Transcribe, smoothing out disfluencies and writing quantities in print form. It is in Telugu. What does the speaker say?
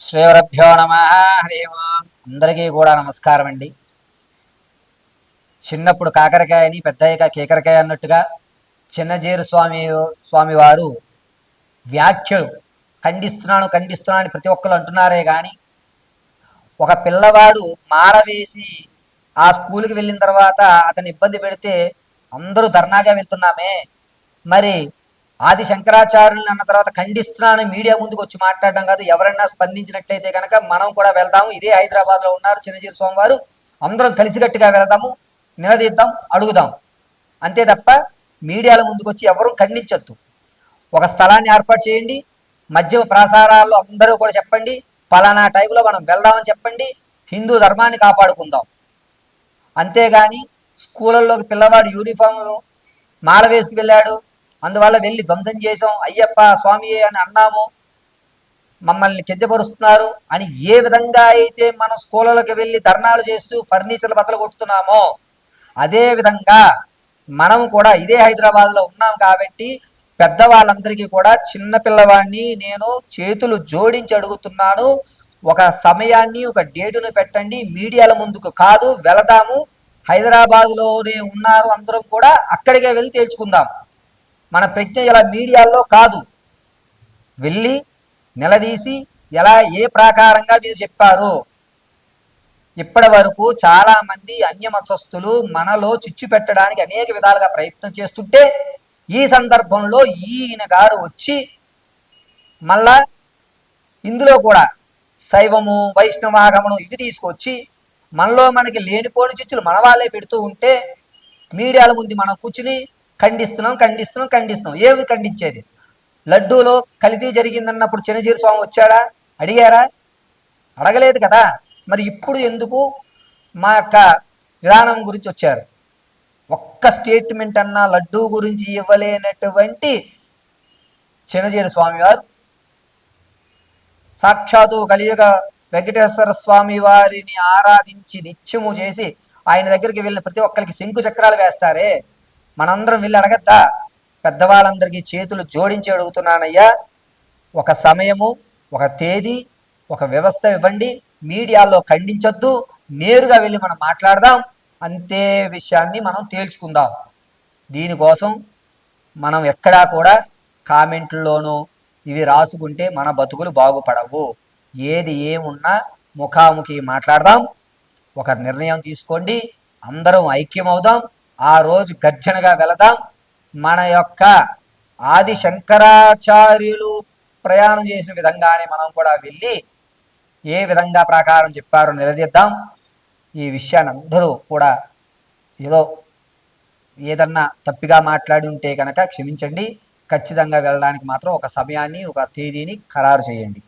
శ్రీగురుభ్యో నమ. హరి ఓం. అందరికీ కూడా నమస్కారం అండి. చిన్నప్పుడు కాకరకాయని పెద్దయ్యక కేకరకాయ అన్నట్టుగా చిన్నజీరు స్వామి వారు వ్యాఖ్యలు ఖండిస్తున్నాను ఖండిస్తున్నాను అని ప్రతి ఒక్కరు అంటున్నారే కానీ ఒక పిల్లవాడు మారవేసి ఆ స్కూల్కి వెళ్ళిన తర్వాత అతను ఇబ్బంది పెడితే అందరూ ధర్నాగా వెళ్తున్నామే, మరి ఆది శంకరాచార్యులను అన్న తర్వాత ఖండిస్తున్నాను మీడియా ముందుకు వచ్చి మాట్లాడడం కాదు. ఎవరైనా స్పందించినట్లయితే కనుక మనం కూడా వెళ్దాము. ఇదే హైదరాబాద్లో ఉన్నారు చిన్నజీరు స్వామి వారు, అందరం కలిసికట్టుగా వెళదాము, నిలదీద్దాం, అడుగుదాం. అంతే తప్ప మీడియాల ముందుకు వచ్చి ఎవరు ఖండించొద్దు. ఒక స్థలాన్ని ఏర్పాటు చేయండి, మధ్య ప్రసారాల్లో అందరూ కూడా చెప్పండి, పలానా టైంలో మనం వెళ్దామని చెప్పండి, హిందూ ధర్మాన్ని కాపాడుకుందాం. అంతేగాని స్కూళ్ళల్లోకి పిల్లవాడు యూనిఫామ్ మాల వేసుకు వెళ్ళాడు, అందువల్ల వెళ్ళి ధ్వంసం చేసాం, అయ్యప్ప స్వామి అని అన్నాము, మమ్మల్ని కించపరుస్తున్నారు అని ఏ విధంగా అయితే మన స్కూళ్ళకి వెళ్ళి ధర్నాలు చేస్తూ ఫర్నిచర్లు బద్దలు కొడుతున్నామో అదే విధంగా మనం కూడా ఇదే హైదరాబాద్లో ఉన్నాం కాబట్టి పెద్దవాళ్ళందరికీ కూడా చిన్న పిల్లవాడిని నేను చేతులు జోడించి అడుగుతున్నాను, ఒక సమయాన్ని ఒక డేటును పెట్టండి, మీడియాల ముందుకు కాదు, వెళదాము. హైదరాబాద్లోనే ఉన్నారు అందరం కూడా, అక్కడికే వెళ్ళి తేల్చుకుందాం. మన ప్రజ్ఞ ఇలా మీడియాల్లో కాదు, వెళ్ళి నిలదీసి ఎలా ఏ ప్రాకారంగా మీరు చెప్పారు. ఇప్పటి వరకు చాలా మంది అన్యమతస్థులు మనలో చిచ్చు పెట్టడానికి అనేక విధాలుగా ప్రయత్నం చేస్తుంటే ఈ సందర్భంలో ఈయన గారు వచ్చి మళ్ళా ఇందులో కూడా శైవము వైష్ణవాగమనం ఇవి తీసుకొచ్చి మనలో మనకి లేనిపోని చిచ్చులు మన వాళ్ళే పెడుతూ ఉంటే మీడియాల ముందు మనం కూర్చుని ఖండిస్తున్నాం ఖండిస్తున్నాం ఖండిస్తున్నాం. ఏమి ఖండించేది? లడ్డూలో కల్తీ జరిగిందన్నప్పుడు చిన్నజీరు స్వామి వచ్చాడా? అడిగారా? అడగలేదు కదా. మరి ఇప్పుడు ఎందుకు మా యొక్క విధానం గురించి వచ్చారు? ఒక్క స్టేట్మెంట్ అన్నా లడ్డూ గురించి ఇవ్వలేనటువంటి చిన్నజీరు స్వామి వారు సాక్షాత్తు కలియుగ వెంకటేశ్వర స్వామి వారిని ఆరాధించి నిత్యము చేసి ఆయన దగ్గరికి వెళ్ళిన ప్రతి ఒక్కరికి శంకు చక్రాలు వేస్తారే, మనందరం వెళ్ళి అడగద్దా? పెద్దవాళ్ళందరికీ చేతులు జోడించి అడుగుతున్నానయ్యా, ఒక సమయము, ఒక తేదీ, ఒక వ్యవస్థ ఇవ్వండి, మీడియాలో ఖండించొద్దు, నేరుగా వెళ్ళి మనం మాట్లాడదాం, అంతే విషయాన్ని మనం తేల్చుకుందాం. దీనికోసం మనం ఎక్కడా కూడా కామెంట్లలోనూ ఇవి రాసుకుంటే మన బతుకులు బాగుపడవు. ఏది ఏమున్నా ముఖాముఖి మాట్లాడదాం, ఒక నిర్ణయం తీసుకోండి, అందరం ఐక్యమవుదాం, ఆ రోజు గర్జనగా వెళదాం. మన యొక్క ఆది శంకరాచార్యులు ప్రయాణం చేసిన విధంగానే మనం కూడా వెళ్ళి ఏ విధంగా ప్రకారం చెప్పారో నిలదీద్దాం. ఈ విషయాన్ని అందరూ కూడా ఏదన్నా తప్పిగా మాట్లాడి ఉంటే కనుక క్షమించండి. ఖచ్చితంగా వెళ్ళడానికి మాత్రం ఒక సమయాన్ని, ఒక తేదీని ఖరారు చేయండి.